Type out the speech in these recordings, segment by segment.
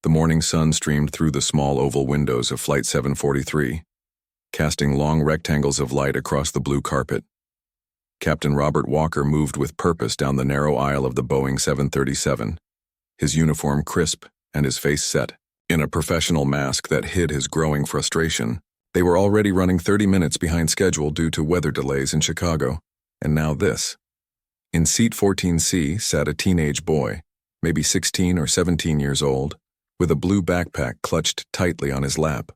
The morning sun streamed through the small oval windows of Flight 743, casting long rectangles of light across the blue carpet. Captain Robert Walker moved with purpose down the narrow aisle of the Boeing 737, his uniform crisp and his face set in a professional mask that hid his growing frustration. They were already running 30 minutes behind schedule due to weather delays in Chicago, and now this. In seat 14C sat a teenage boy, maybe 16 or 17 years old, with a blue backpack clutched tightly on his lap.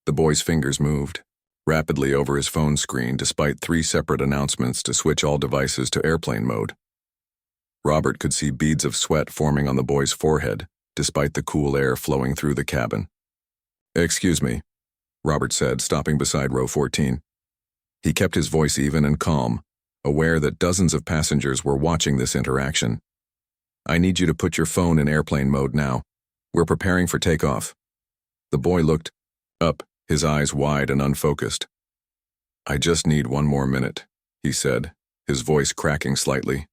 The boy's fingers moved rapidly over his phone screen despite 3 separate announcements to switch all devices to airplane mode. Robert could see beads of sweat forming on the boy's forehead, despite the cool air flowing through the cabin. "Excuse me," Robert said, stopping beside row 14. He kept his voice even and calm, aware that dozens of passengers were watching this interaction. "I need you to put your phone in airplane mode now. We're preparing for takeoff." The boy looked up, his eyes wide and unfocused. "I just need 1 more minute," he said, his voice cracking slightly.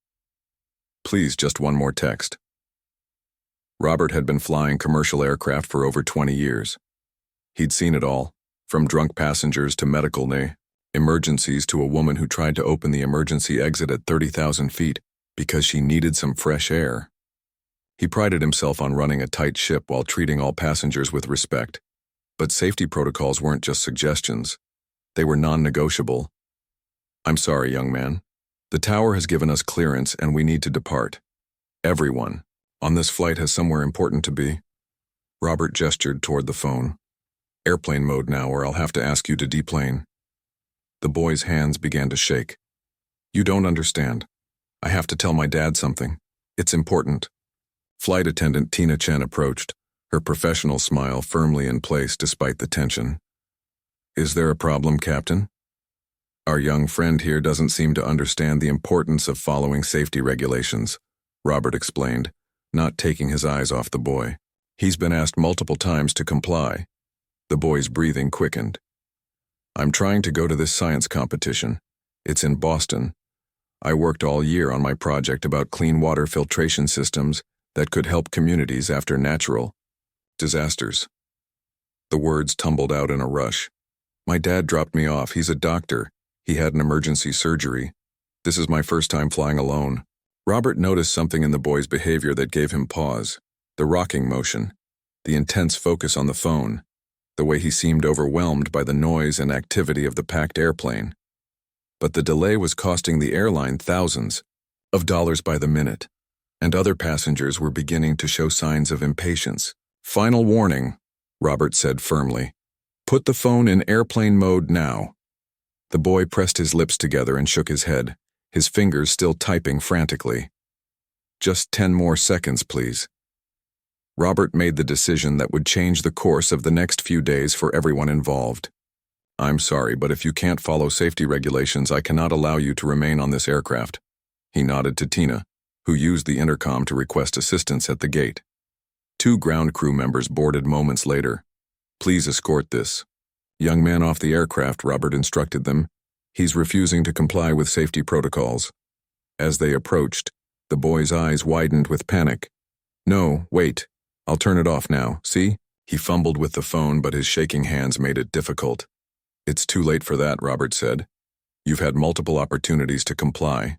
"Please, just 1 more text." Robert had been flying commercial aircraft for over 20 years. He'd seen it all, from drunk passengers to medical emergencies to a woman who tried to open the emergency exit at 30,000 feet because she needed some fresh air. He prided himself on running a tight ship while treating all passengers with respect. But safety protocols weren't just suggestions. They were non-negotiable. "I'm sorry, young man. The tower has given us clearance and we need to depart. Everyone on this flight has somewhere important to be." Robert gestured toward the phone. "Airplane mode now, or I'll have to ask you to deplane." The boy's hands began to shake. "You don't understand. I have to tell my dad something. It's important." Flight attendant Tina Chen approached, her professional smile firmly in place despite the tension. "Is there a problem, Captain? Our young friend here doesn't seem to understand the importance of following safety regulations," Robert explained, not taking his eyes off the boy. "He's been asked multiple times to comply." The boy's breathing quickened. "I'm trying to go to this science competition. It's in Boston. I worked all year on my project about clean water filtration systems that could help communities after natural disasters." The words tumbled out in a rush. "My dad dropped me off. He's a doctor. He had an emergency surgery. This is my first time flying alone." Robert noticed something in the boy's behavior that gave him pause. The rocking motion, the intense focus on the phone, the way he seemed overwhelmed by the noise and activity of the packed airplane. But the delay was costing the airline thousands of dollars by the minute, and other passengers were beginning to show signs of impatience. "Final warning," Robert said firmly. "Put the phone in airplane mode now." The boy pressed his lips together and shook his head, his fingers still typing frantically. "Just 10 more seconds, please." Robert made the decision that would change the course of the next few days for everyone involved. "I'm sorry, but if you can't follow safety regulations, I cannot allow you to remain on this aircraft." He nodded to Tina, who used the intercom to request assistance at the gate. 2 ground crew members boarded moments later. "Please escort this young man off the aircraft," Robert instructed them. "He's refusing to comply with safety protocols." As they approached, the boy's eyes widened with panic. "No, wait. I'll turn it off now, see?" He fumbled with the phone, but his shaking hands made it difficult. "It's too late for that," Robert said. "You've had multiple opportunities to comply."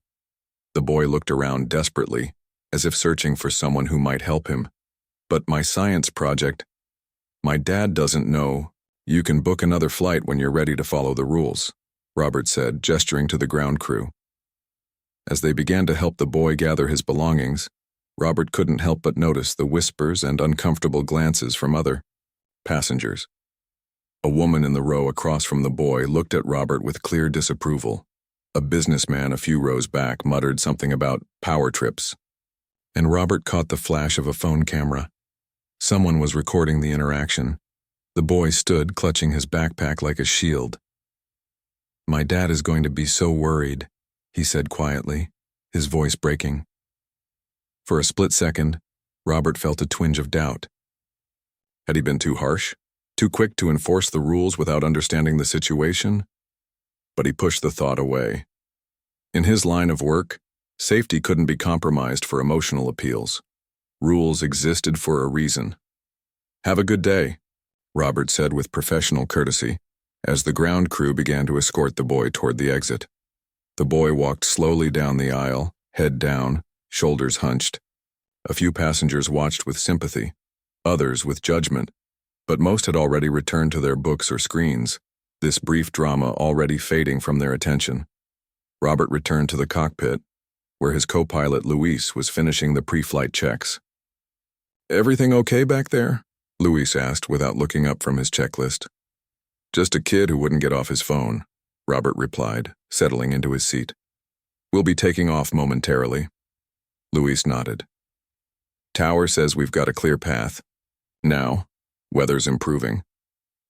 The boy looked around desperately, as if searching for someone who might help him. "But my science project—" "My dad doesn't know. You can book another flight when you're ready to follow the rules," Robert said, gesturing to the ground crew. As they began to help the boy gather his belongings, Robert couldn't help but notice the whispers and uncomfortable glances from other passengers. A woman in the row across from the boy looked at Robert with clear disapproval. A businessman a few rows back muttered something about power trips, and Robert caught the flash of a phone camera. Someone was recording the interaction. The boy stood, clutching his backpack like a shield. "My dad is going to be so worried," he said quietly, his voice breaking. For a split second, Robert felt a twinge of doubt. Had he been too harsh? Too quick to enforce the rules without understanding the situation? But he pushed the thought away. In his line of work, safety couldn't be compromised for emotional appeals. Rules existed for a reason. Have a good day, Robert said with professional courtesy, as the ground crew began to escort the boy toward the exit. The boy walked slowly down the aisle, head down, shoulders hunched. A few passengers watched with sympathy, others with judgment, but most had already returned to their books or screens, this brief drama already fading from their attention. Robert returned to the cockpit, where his co-pilot Luis was finishing the pre-flight checks. "Everything okay back there?" Luis asked without looking up from his checklist. "Just a kid who wouldn't get off his phone," Robert replied, settling into his seat. "We'll be taking off momentarily." Luis nodded. "Tower says we've got a clear path. Now, weather's improving."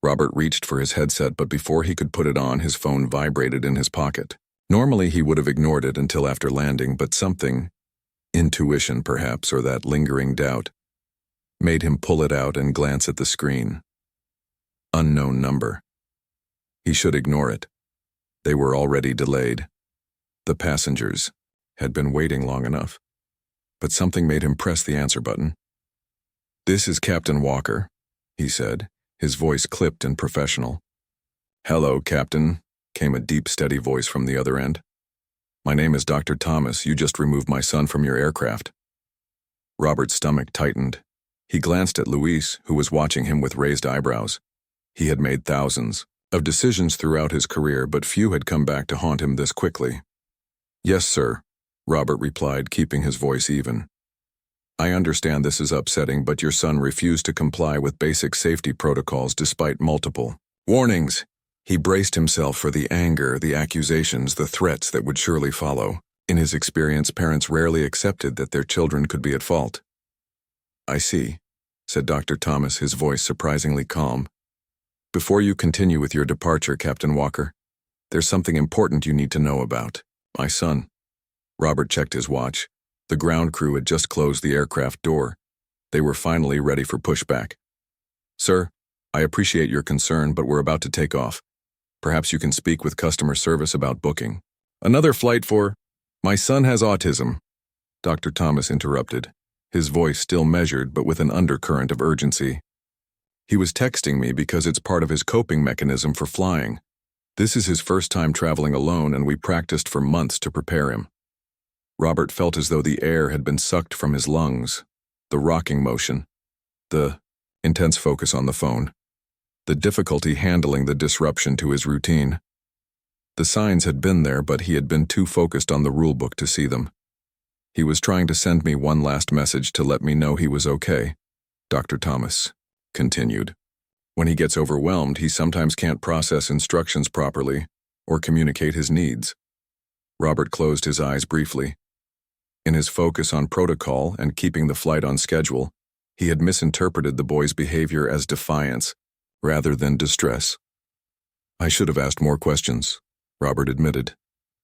Robert reached for his headset, but before he could put it on, his phone vibrated in his pocket. Normally he would have ignored it until after landing, but something, intuition perhaps, or that lingering doubt, made him pull it out and glance at the screen. Unknown number. He should ignore it. They were already delayed. The passengers had been waiting long enough. But something made him press the answer button. "This is Captain Walker," he said, his voice clipped and professional. "Hello, Captain," came a deep, steady voice from the other end. "My name is Dr. Thomas. You just removed my son from your aircraft." Robert's stomach tightened. He glanced at Luis, who was watching him with raised eyebrows. He had made thousands of decisions throughout his career, but few had come back to haunt him this quickly. "Yes, sir," Robert replied, keeping his voice even. "I understand this is upsetting, but your son refused to comply with basic safety protocols despite multiple warnings." He braced himself for the anger, the accusations, the threats that would surely follow. In his experience, parents rarely accepted that their children could be at fault. "I see," said Dr. Thomas, his voice surprisingly calm. "Before you continue with your departure, Captain Walker, there's something important you need to know about my son." Robert checked his watch. The ground crew had just closed the aircraft door. They were finally ready for pushback. "Sir, I appreciate your concern, but we're about to take off. Perhaps you can speak with customer service about booking." "Another flight for—" "My son has autism," Dr. Thomas interrupted, his voice still measured but with an undercurrent of urgency. "He was texting me because it's part of his coping mechanism for flying. This is his first time traveling alone, and we practiced for months to prepare him." Robert felt as though the air had been sucked from his lungs. The rocking motion, the intense focus on the phone, the difficulty handling the disruption to his routine. The signs had been there, but he had been too focused on the rulebook to see them. "He was trying to send me one last message to let me know he was okay," Dr. Thomas continued. "When he gets overwhelmed, he sometimes can't process instructions properly or communicate his needs." Robert closed his eyes briefly. In his focus on protocol and keeping the flight on schedule, he had misinterpreted the boy's behavior as defiance rather than distress. "I should have asked more questions," Robert admitted,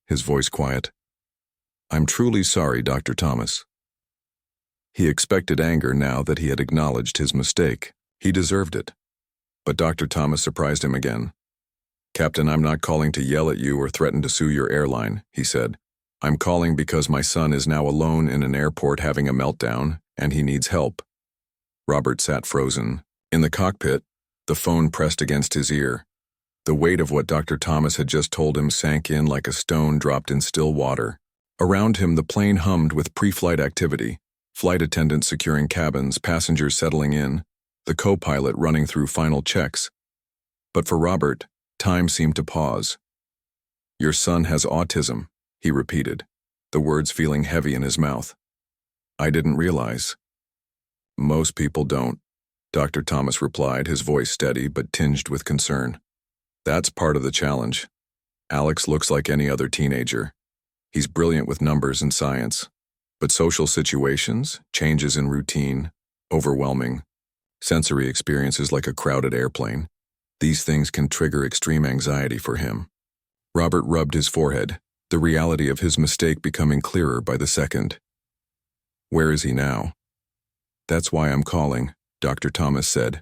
his voice quiet. "I'm truly sorry, Dr. Thomas." He expected anger now that he had acknowledged his mistake. He deserved it. But Dr. Thomas surprised him again. "Captain, I'm not calling to yell at you or threaten to sue your airline," he said. "I'm calling because my son is now alone in an airport having a meltdown, and he needs help." Robert sat frozen. In the cockpit, the phone pressed against his ear. The weight of what Dr. Thomas had just told him sank in like a stone dropped in still water. Around him, the plane hummed with pre-flight activity, flight attendants securing cabins, passengers settling in, the co-pilot running through final checks. But for Robert, time seemed to pause. "Your son has autism," he repeated, the words feeling heavy in his mouth. "I didn't realize." "Most people don't," Dr. Thomas replied, his voice steady but tinged with concern. "That's part of the challenge. Alex looks like any other teenager. He's brilliant with numbers and science. But social situations, changes in routine, overwhelming, sensory experiences like a crowded airplane, these things can trigger extreme anxiety for him." Robert rubbed his forehead, the reality of his mistake becoming clearer by the second. "Where is he now?" "That's why I'm calling," Dr. Thomas said.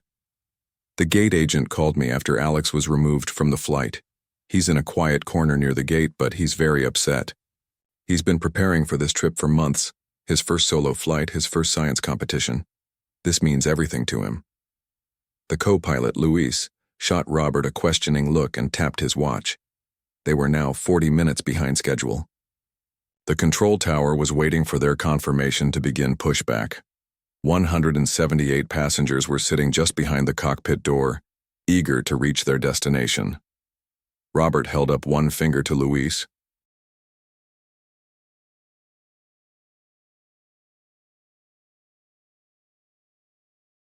"The gate agent called me after Alex was removed from the flight. He's in a quiet corner near the gate, but he's very upset. He's been preparing for this trip for months, his first solo flight, his first science competition. This means everything to him." The co-pilot, Luis, shot Robert a questioning look and tapped his watch. They were now 40 minutes behind schedule. The control tower was waiting for their confirmation to begin pushback. 178 passengers were sitting just behind the cockpit door, eager to reach their destination. Robert held up one finger to Luis.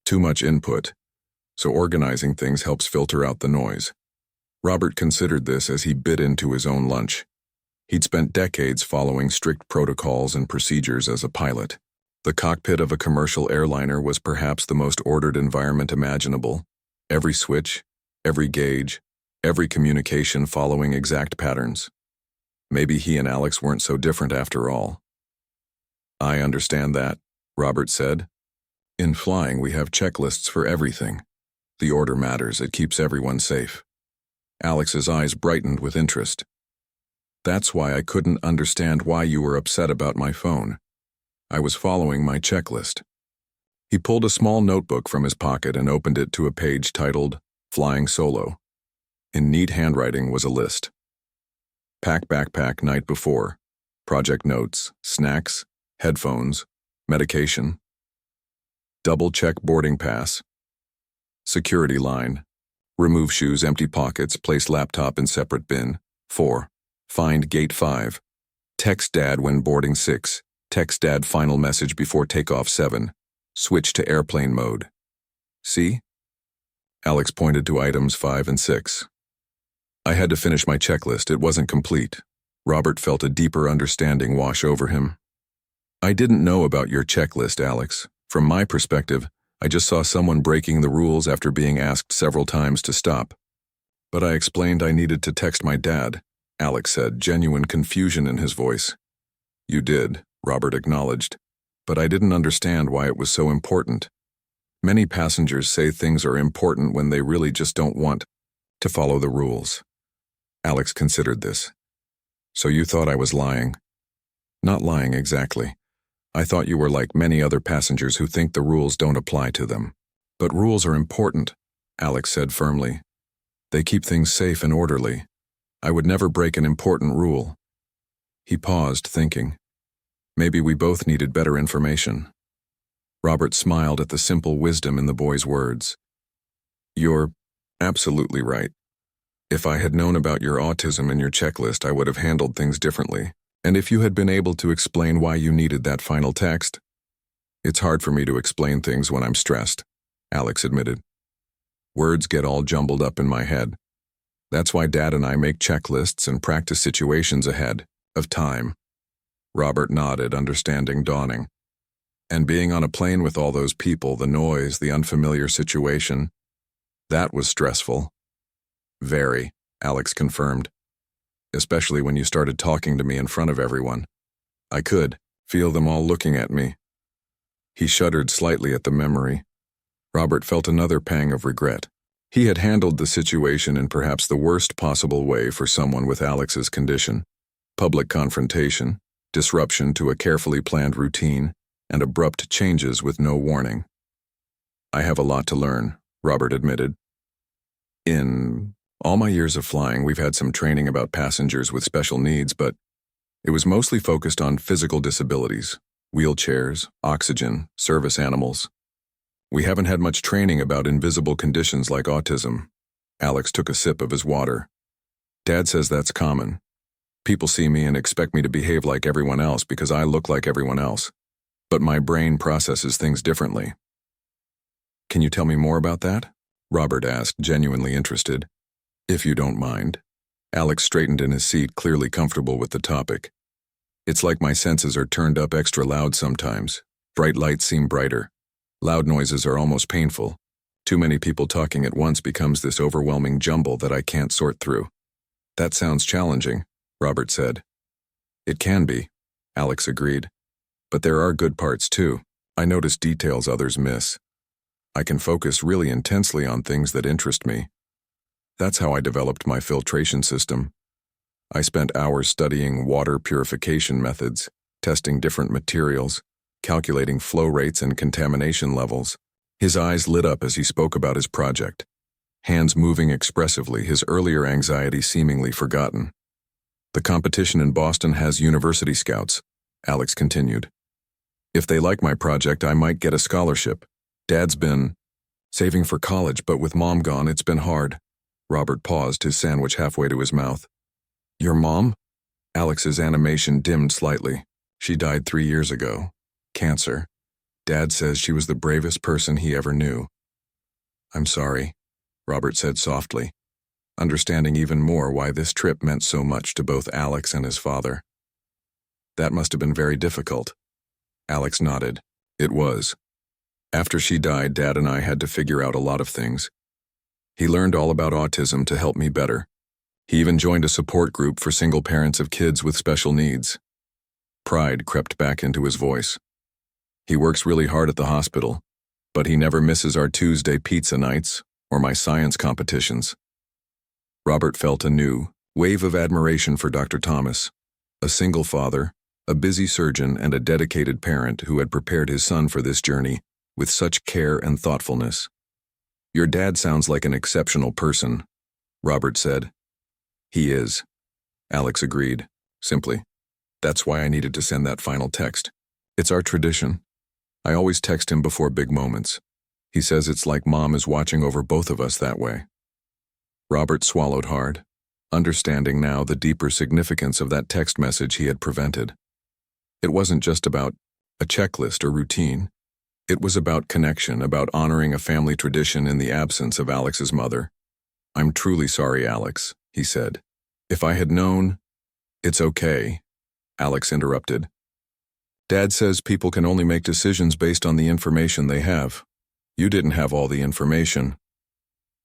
Too much input, so organizing things helps filter out the noise. Robert considered this as he bit into his own lunch. He'd spent decades following strict protocols and procedures as a pilot. The cockpit of a commercial airliner was perhaps the most ordered environment imaginable. Every switch, every gauge, every communication following exact patterns. Maybe he and Alex weren't so different after all. "I understand that," Robert said. "In flying, we have checklists for everything. The order matters, it keeps everyone safe." Alex's eyes brightened with interest. "That's why I couldn't understand why you were upset about my phone. I was following my checklist." He pulled a small notebook from his pocket and opened it to a page titled, "Flying Solo." In neat handwriting was a list. Pack backpack night before. Project notes, snacks, headphones, medication. Double-check boarding pass. Security line. Remove shoes, empty pockets, place laptop in separate bin. 4. Find gate 5. Text dad when boarding 6. Text dad final message before takeoff 7. Switch to airplane mode. See? Alex pointed to items 5 and 6. "I had to finish my checklist, it wasn't complete." Robert felt a deeper understanding wash over him. "I didn't know about your checklist, Alex. From my perspective, I just saw someone breaking the rules after being asked several times to stop. But I explained I needed to text my dad," Alex said, genuine confusion in his voice. "You did," Robert acknowledged, "but I didn't understand why it was so important. Many passengers say things are important when they really just don't want to follow the rules." Alex considered this. "So you thought I was lying?" "Not lying exactly. I thought you were like many other passengers who think the rules don't apply to them. But rules are important," Alex said firmly. "They keep things safe and orderly. I would never break an important rule." He paused, thinking. Maybe we both needed better information. Robert smiled at the simple wisdom in the boy's words. "You're absolutely right. If I had known about your autism and your checklist, I would have handled things differently. And if you had been able to explain why you needed that final text." "It's hard for me to explain things when I'm stressed," Alex admitted. "Words get all jumbled up in my head. That's why Dad and I make checklists and practice situations ahead of time." Robert nodded, understanding dawning. "And being on a plane with all those people, the noise, the unfamiliar situation, that was stressful." "Very," Alex confirmed. "Especially when you started talking to me in front of everyone. I could feel them all looking at me." He shuddered slightly at the memory. Robert felt another pang of regret. He had handled the situation in perhaps the worst possible way for someone with Alex's condition. Public confrontation, disruption to a carefully planned routine, and abrupt changes with no warning. "I have a lot to learn," Robert admitted. "In all my years of flying, we've had some training about passengers with special needs, but it was mostly focused on physical disabilities, wheelchairs, oxygen, service animals. We haven't had much training about invisible conditions like autism." Alex took a sip of his water. "Dad says that's common. People see me and expect me to behave like everyone else because I look like everyone else. But my brain processes things differently." "Can you tell me more about that?" Robert asked, genuinely interested. "If you don't mind." Alex straightened in his seat, clearly comfortable with the topic. "It's like my senses are turned up extra loud sometimes. Bright lights seem brighter. Loud noises are almost painful. Too many people talking at once becomes this overwhelming jumble that I can't sort through." "That sounds challenging," Robert said. "It can be," Alex agreed. "But there are good parts too. I notice details others miss. I can focus really intensely on things that interest me. That's how I developed my filtration system. I spent hours studying water purification methods, testing different materials, calculating flow rates and contamination levels. His eyes lit up as he spoke about his project, hands moving expressively, his earlier anxiety seemingly forgotten. The competition in Boston has university scouts, Alex continued. If they like my project, I might get a scholarship. Dad's been saving for college, but with Mom gone, it's been hard. Robert paused, his sandwich halfway to his mouth. Your mom? Alex's animation dimmed slightly. She died 3 years ago. Cancer. Dad says she was the bravest person he ever knew. I'm sorry, Robert said softly, understanding even more why this trip meant so much to both Alex and his father. That must have been very difficult. Alex nodded. It was. After she died, Dad and I had to figure out a lot of things. He learned all about autism to help me better. He even joined a support group for single parents of kids with special needs. Pride crept back into his voice. He works really hard at the hospital, but he never misses our Tuesday pizza nights or my science competitions. Robert felt a new wave of admiration for Dr. Thomas, a single father, a busy surgeon, and a dedicated parent who had prepared his son for this journey with such care and thoughtfulness. Your dad sounds like an exceptional person, Robert said. He is, Alex agreed, simply. That's why I needed to send that final text. It's our tradition. I always text him before big moments. He says it's like Mom is watching over both of us that way. Robert swallowed hard, understanding now the deeper significance of that text message he had prevented. It wasn't just about a checklist or routine. It was about connection, about honoring a family tradition in the absence of Alex's mother. I'm truly sorry, Alex, he said. If I had known... It's okay, Alex interrupted. Dad says people can only make decisions based on the information they have. You didn't have all the information.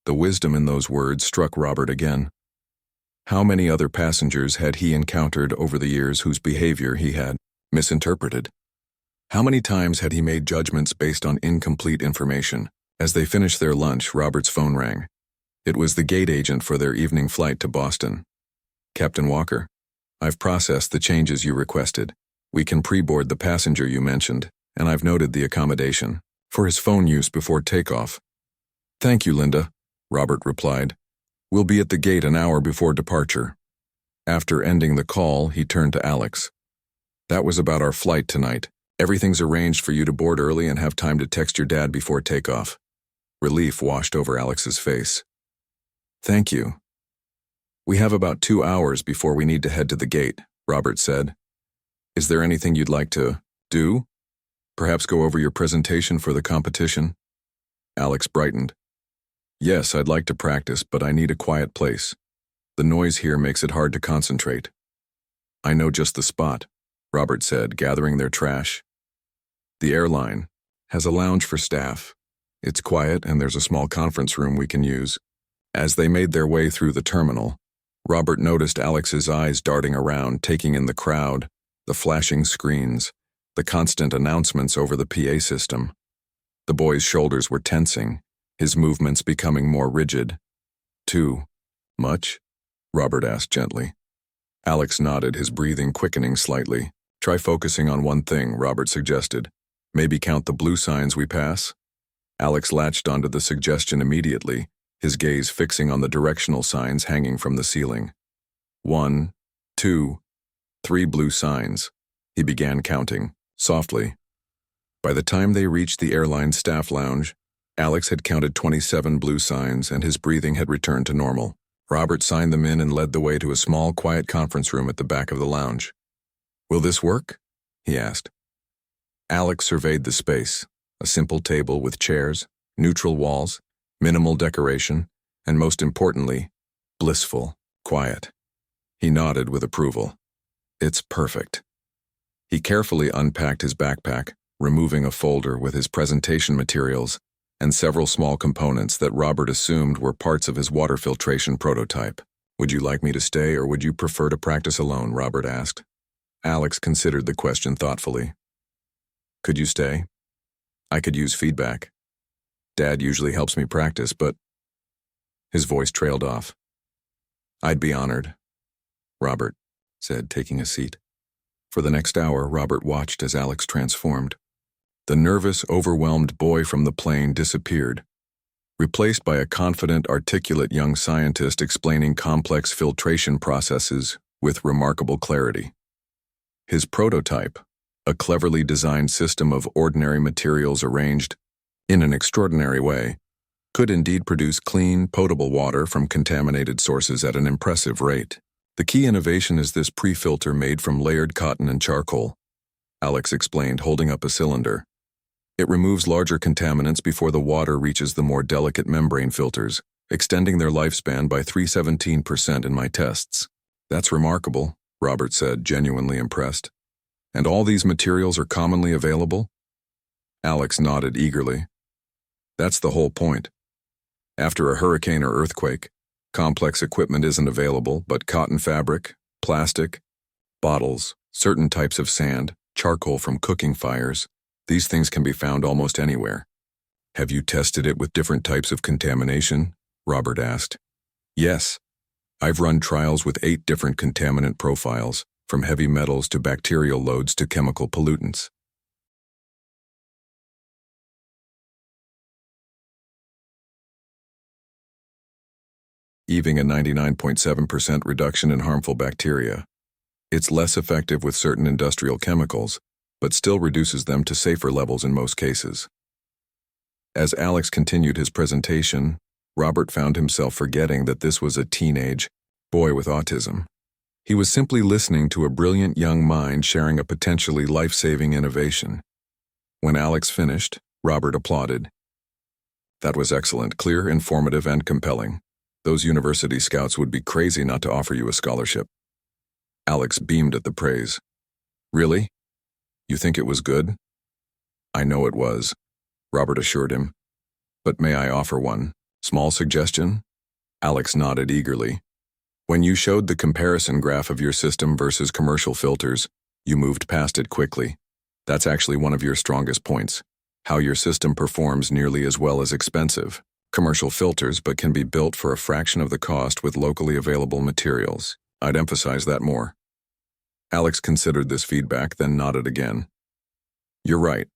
The wisdom in those words struck Robert again. How many other passengers had he encountered over the years whose behavior he had misinterpreted? How many times had he made judgments based on incomplete information? As they finished their lunch, Robert's phone rang. It was the gate agent for their evening flight to Boston. Captain Walker, I've processed the changes you requested. We can pre-board the passenger you mentioned, and I've noted the accommodation for his phone use before takeoff. Thank you, Linda, Robert replied. We'll be at the gate an hour before departure. After ending the call, he turned to Alex. That was about our flight tonight. Everything's arranged for you to board early and have time to text your dad before takeoff. Relief washed over Alex's face. Thank you. We have about 2 hours before we need to head to the gate, Robert said. Is there anything you'd like to do? Perhaps go over your presentation for the competition? Alex brightened. Yes, I'd like to practice, but I need a quiet place. The noise here makes it hard to concentrate. I know just the spot, Robert said, gathering their trash. The airline has a lounge for staff. It's quiet and there's a small conference room we can use. As they made their way through the terminal, Robert noticed Alex's eyes darting around, taking in the crowd, the flashing screens, the constant announcements over the PA system. The boy's shoulders were tensing, his movements becoming more rigid. Too much? Robert asked gently. Alex nodded, his breathing quickening slightly. Try focusing on one thing, Robert suggested. Maybe count the blue signs we pass? Alex latched onto the suggestion immediately, his gaze fixing on the directional signs hanging from the ceiling. 1, 2, 3 blue signs. He began counting, softly. By the time they reached the airline staff lounge, Alex had counted 27 blue signs and his breathing had returned to normal. Robert signed them in and led the way to a small, quiet conference room at the back of the lounge. Will this work? He asked. Alex surveyed the space, a simple table with chairs, neutral walls, minimal decoration, and most importantly, blissful, quiet. He nodded with approval. It's perfect. He carefully unpacked his backpack, removing a folder with his presentation materials and several small components that Robert assumed were parts of his water filtration prototype. Would you like me to stay or would you prefer to practice alone? Robert asked. Alex considered the question thoughtfully. Could you stay? I could use feedback. Dad usually helps me practice, but... His voice trailed off. I'd be honored, Robert said, taking a seat. For the next hour, Robert watched as Alex transformed. The nervous, overwhelmed boy from the plane disappeared, replaced by a confident, articulate young scientist explaining complex filtration processes with remarkable clarity. His prototype, a cleverly designed system of ordinary materials arranged in an extraordinary way, could indeed produce clean, potable water from contaminated sources at an impressive rate. The key innovation is this pre-filter made from layered cotton and charcoal, Alex explained, holding up a cylinder. It removes larger contaminants before the water reaches the more delicate membrane filters, extending their lifespan by 317% in my tests. That's remarkable, Robert said, genuinely impressed. And all these materials are commonly available? Alex nodded eagerly. That's the whole point. After a hurricane or earthquake, complex equipment isn't available, but cotton fabric, plastic, bottles, certain types of sand, charcoal from cooking fires, these things can be found almost anywhere. Have you tested it with different types of contamination? Robert asked. Yes. I've run trials with 8 different contaminant profiles, from heavy metals to bacterial loads to chemical pollutants. Even a 99.7% reduction in harmful bacteria. It's less effective with certain industrial chemicals, but still reduces them to safer levels in most cases. As Alex continued his presentation, Robert found himself forgetting that this was a teenage boy with autism. He was simply listening to a brilliant young mind sharing a potentially life-saving innovation. When Alex finished, Robert applauded. That was excellent, clear, informative, and compelling. Those university scouts would be crazy not to offer you a scholarship. Alex beamed at the praise. Really? You think it was good? I know it was, Robert assured him. But may I offer one small suggestion? Alex nodded eagerly. When you showed the comparison graph of your system versus commercial filters, you moved past it quickly. That's actually one of your strongest points. How your system performs nearly as well as expensive commercial filters, but can be built for a fraction of the cost with locally available materials. I'd emphasize that more. Alex considered this feedback, then nodded again. You're right.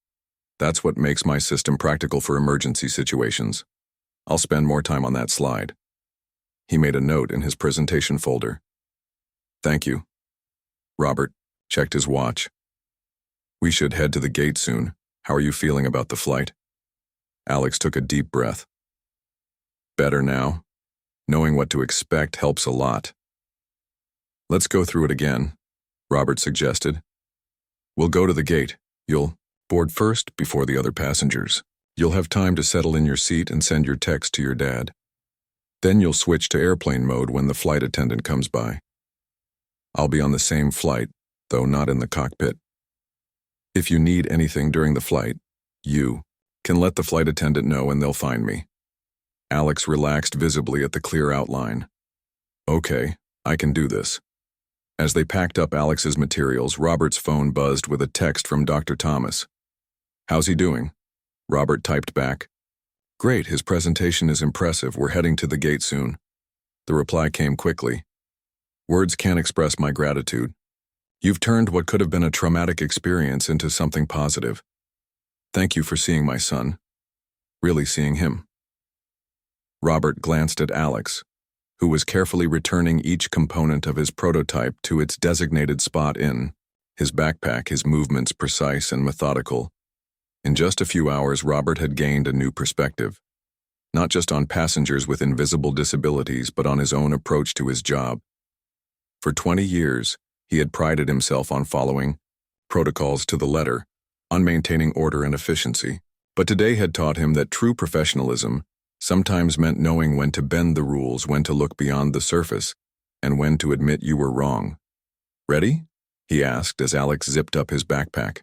That's what makes my system practical for emergency situations. I'll spend more time on that slide. He made a note in his presentation folder. Thank you. Robert checked his watch. We should head to the gate soon. How are you feeling about the flight? Alex took a deep breath. Better now. Knowing what to expect helps a lot. Let's go through it again, Robert suggested. We'll go to the gate. You'll board first before the other passengers. You'll have time to settle in your seat and send your text to your dad. Then you'll switch to airplane mode when the flight attendant comes by. I'll be on the same flight, though not in the cockpit. If you need anything during the flight, you can let the flight attendant know and they'll find me. Alex relaxed visibly at the clear outline. Okay, I can do this. As they packed up Alex's materials, Robert's phone buzzed with a text from Dr. Thomas. How's he doing? Robert typed back. Great, his presentation is impressive. We're heading to the gate soon. The reply came quickly. Words can't express my gratitude. You've turned what could have been a traumatic experience into something positive. Thank you for seeing my son. Really seeing him. Robert glanced at Alex, who was carefully returning each component of his prototype to its designated spot in his backpack, his movements precise and methodical. In just a few hours, Robert had gained a new perspective, not just on passengers with invisible disabilities, but on his own approach to his job. For 20 years, he had prided himself on following protocols to the letter, on maintaining order and efficiency. But today had taught him that true professionalism sometimes meant knowing when to bend the rules, when to look beyond the surface, and when to admit you were wrong. Ready? He asked as Alex zipped up his backpack.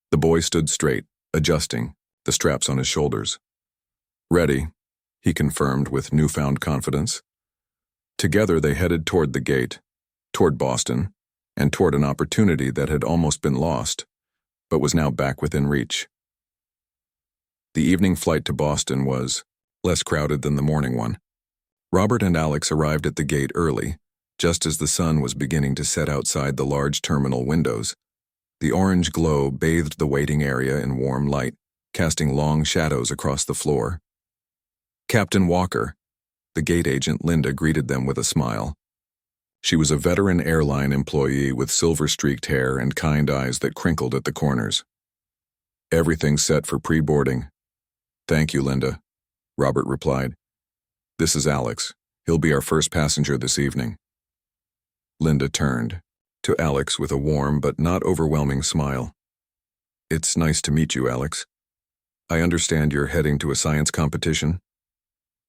The boy stood straight, adjusting the straps on his shoulders. Ready, he confirmed with newfound confidence. Together they headed toward the gate, toward Boston, and toward an opportunity that had almost been lost, but was now back within reach. The evening flight to Boston was less crowded than the morning one. Robert and Alex arrived at the gate early, just as the sun was beginning to set outside the large terminal windows. The orange glow bathed the waiting area in warm light, casting long shadows across the floor. Captain Walker, the gate agent Linda greeted them with a smile. She was a veteran airline employee with silver-streaked hair and kind eyes that crinkled at the corners. "Everything's set for pre-boarding." "Thank you, Linda," Robert replied. "This is Alex. He'll be our first passenger this evening." Linda turned to Alex with a warm but not overwhelming smile. "It's nice to meet you, Alex. I understand you're heading to a science competition?"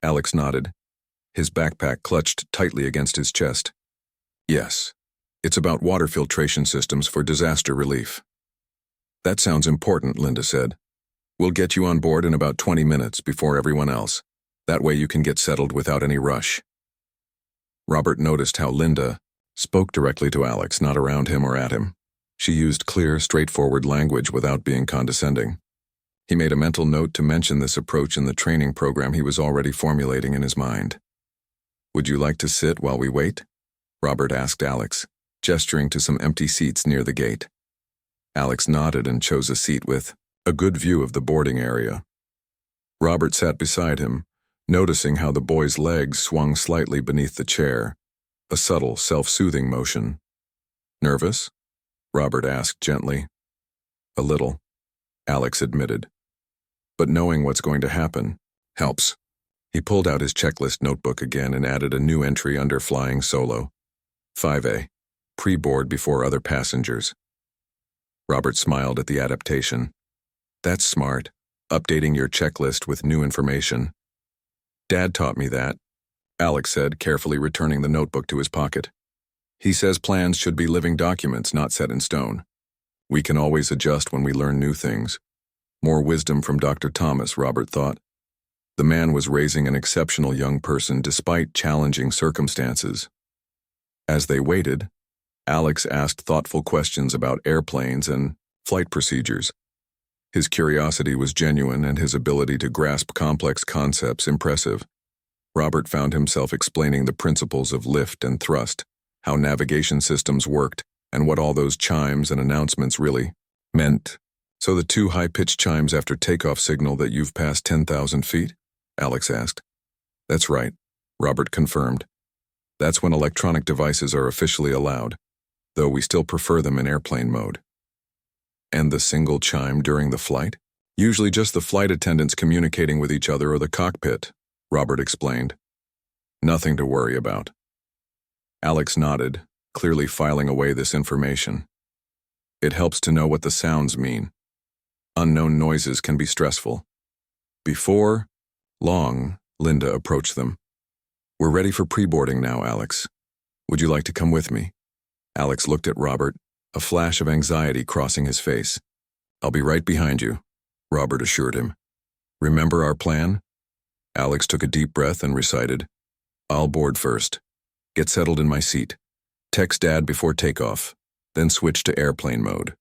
Alex nodded, his backpack clutched tightly against his chest. "Yes. It's about water filtration systems for disaster relief." "That sounds important," Linda said. "We'll get you on board in about 20 minutes before everyone else. That way you can get settled without any rush." Robert noticed how Linda spoke directly to Alex, not around him or at him. She used clear, straightforward language without being condescending. He made a mental note to mention this approach in the training program he was already formulating in his mind. "Would you like to sit while we wait?" Robert asked Alex, gesturing to some empty seats near the gate. Alex nodded and chose a seat with a good view of the boarding area. Robert sat beside him, noticing how the boy's legs swung slightly beneath the chair, a subtle, self-soothing motion. "Nervous?" Robert asked gently. "A little," Alex admitted. "But knowing what's going to happen helps." He pulled out his checklist notebook again and added a new entry under flying solo. 5A, pre-board before other passengers. Robert smiled at the adaptation. "That's smart, updating your checklist with new information." "Dad taught me that," Alex said, carefully returning the notebook to his pocket. "He says plans should be living documents, not set in stone. We can always adjust when we learn new things." More wisdom from Dr. Thomas, Robert thought. The man was raising an exceptional young person despite challenging circumstances. As they waited, Alex asked thoughtful questions about airplanes and flight procedures. His curiosity was genuine and his ability to grasp complex concepts impressive. Robert found himself explaining the principles of lift and thrust, how navigation systems worked, and what all those chimes and announcements really meant. "So the two high-pitched chimes after takeoff signal that you've passed 10,000 feet?" Alex asked. "That's right," Robert confirmed. "That's when electronic devices are officially allowed, though we still prefer them in airplane mode." "And the single chime during the flight?" "Usually just the flight attendants communicating with each other or the cockpit," Robert explained. "Nothing to worry about." Alex nodded, clearly filing away this information. It helps to know what the sounds mean. Unknown noises can be stressful. Before long, Linda approached them. "We're ready for pre-boarding now, Alex. Would you like to come with me?" Alex looked at Robert, a flash of anxiety crossing his face. "I'll be right behind you," Robert assured him. "Remember our plan?" Alex took a deep breath and recited, "I'll board first. Get settled in my seat. Text Dad before takeoff, then switch to airplane mode."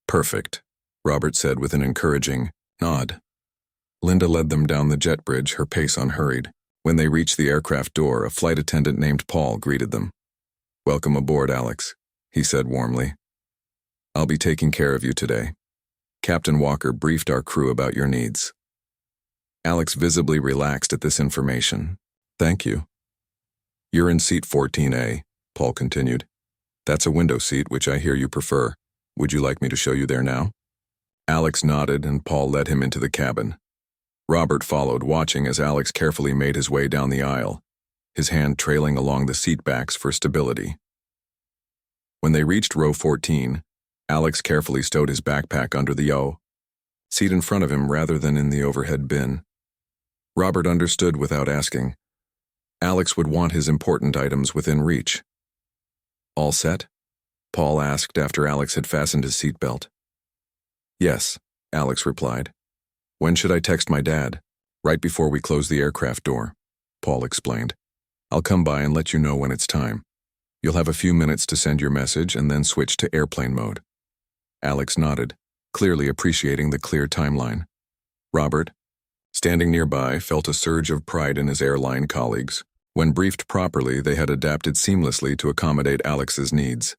"Perfect," Robert said with an encouraging nod. Linda led them down the jet bridge, her pace unhurried. When they reached the aircraft door, a flight attendant named Paul greeted them. "Welcome aboard, Alex," he said warmly. "I'll be taking care of you today. Captain Walker briefed our crew about your needs." Alex visibly relaxed at this information. "Thank you." "You're in seat 14A, Paul continued. "That's a window seat, which I hear you prefer. Would you like me to show you there now?" Alex nodded and Paul led him into the cabin. Robert followed, watching as Alex carefully made his way down the aisle, his hand trailing along the seat backs for stability. When they reached row 14, Alex carefully stowed his backpack under the seat in front of him rather than in the overhead bin. Robert understood without asking. Alex would want his important items within reach. "All set?" Paul asked after Alex had fastened his seatbelt. "Yes," Alex replied. "When should I text my dad?" "Right before we close the aircraft door," Paul explained. "I'll come by and let you know when it's time. You'll have a few minutes to send your message and then switch to airplane mode." Alex nodded, clearly appreciating the clear timeline. Robert, standing nearby, felt a surge of pride in his airline colleagues. When briefed properly, they had adapted seamlessly to accommodate Alex's needs.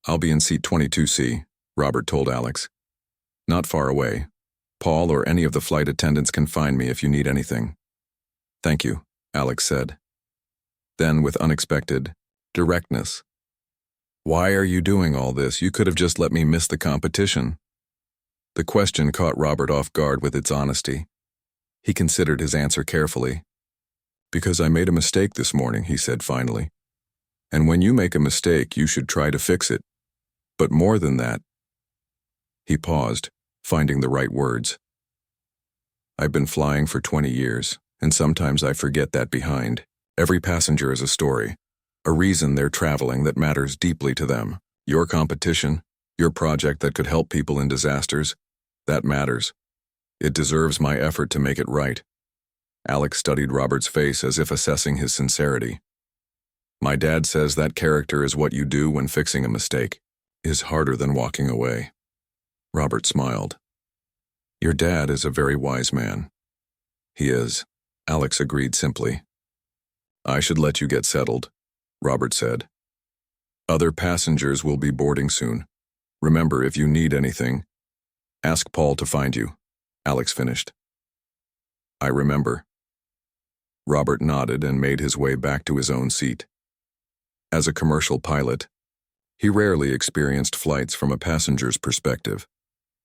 I'll be in seat 22C, Robert told Alex. Not far away. Paul or any of the flight attendants can find me if you need anything. Thank you, Alex said. Then, with unexpected directness, why are you doing all this? You could have just let me miss the competition. The question caught Robert off guard with its honesty. He considered his answer carefully. Because I made a mistake this morning, he said finally. And when you make a mistake, you should try to fix it. But more than that, he paused, finding the right words. I've been flying for 20 years, and sometimes I forget that behind every passenger is a story, a reason they're traveling that matters deeply to them. Your competition, your project that could help people in disasters, that matters. It deserves my effort to make it right. Alex studied Robert's face as if assessing his sincerity. My dad says that character is what you do when fixing a mistake, is harder than walking away. Robert smiled. Your dad is a very wise man. He is, Alex agreed simply. I should let you get settled, Robert said. Other passengers will be boarding soon. Remember, if you need anything, ask Paul to find you, Alex finished. I remember. Robert nodded and made his way back to his own seat. As a commercial pilot, he rarely experienced flights from a passenger's perspective.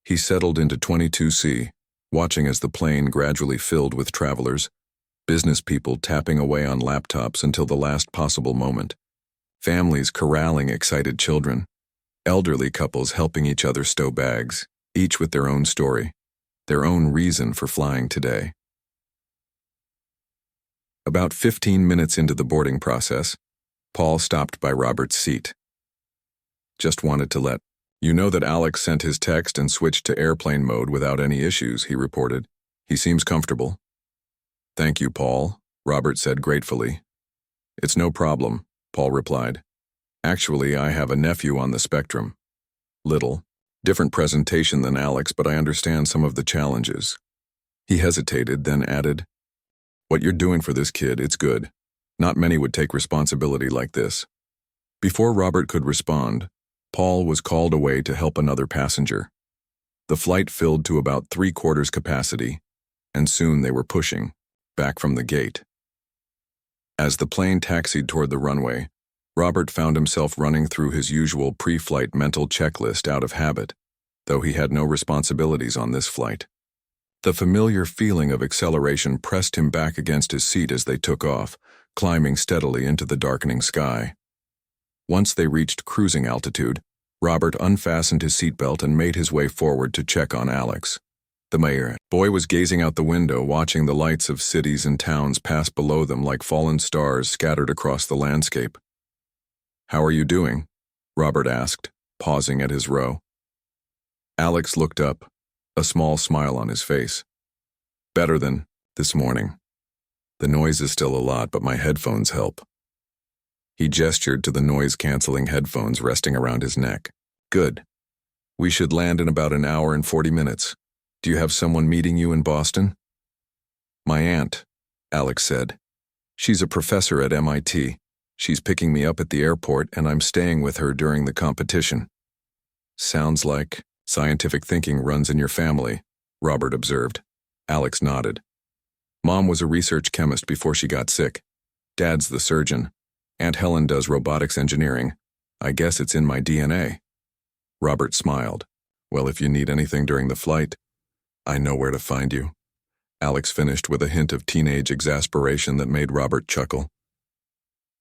He settled into 22C, watching as the plane gradually filled with travelers, business people tapping away on laptops until the last possible moment, families corralling excited children, elderly couples helping each other stow bags, each with their own story, their own reason for flying today. About 15 minutes into the boarding process, Paul stopped by Robert's seat. Just wanted to let you know that Alex sent his text and switched to airplane mode without any issues, he reported. He seems comfortable. Thank you, Paul, Robert said gratefully. It's no problem, Paul replied. Actually, I have a nephew on the spectrum. Little, different presentation than Alex, but I understand some of the challenges. He hesitated, then added, What you're doing for this kid, it's good. Not many would take responsibility like this. Before Robert could respond, Paul was called away to help another passenger. The flight filled to about 3/4 capacity, and soon they were pushing, back from the gate. As the plane taxied toward the runway, Robert found himself running through his usual pre-flight mental checklist out of habit, though he had no responsibilities on this flight. The familiar feeling of acceleration pressed him back against his seat as they took off, climbing steadily into the darkening sky. Once they reached cruising altitude, Robert unfastened his seatbelt and made his way forward to check on Alex. The mayor boy was gazing out the window, watching the lights of cities and towns pass below them like fallen stars scattered across the landscape. How are you doing? Robert asked, pausing at his row. Alex looked up, a small smile on his face. Better than this morning. The noise is still a lot, but my headphones help. He gestured to the noise-canceling headphones resting around his neck. Good. We should land in about an hour and 40 minutes. Do you have someone meeting you in Boston? My aunt, Alex said. She's a professor at MIT. She's picking me up at the airport, and I'm staying with her during the competition. Sounds like scientific thinking runs in your family, Robert observed. Alex nodded. Mom was a research chemist before she got sick. Dad's the surgeon. Aunt Helen does robotics engineering. I guess it's in my DNA. Robert smiled. Well, if you need anything during the flight, I know where to find you. Alex finished with a hint of teenage exasperation that made Robert chuckle.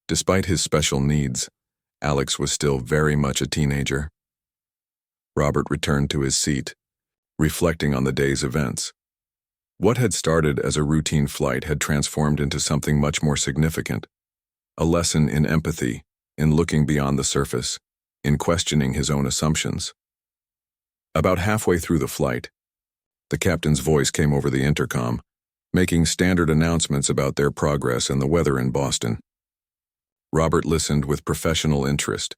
Despite his special needs, Alex was still very much a teenager. Robert returned to his seat, reflecting on the day's events. What had started as a routine flight had transformed into something much more significant. A lesson in empathy, in looking beyond the surface, in questioning his own assumptions. About halfway through the flight, the captain's voice came over the intercom, making standard announcements about their progress and the weather in Boston. Robert listened with professional interest,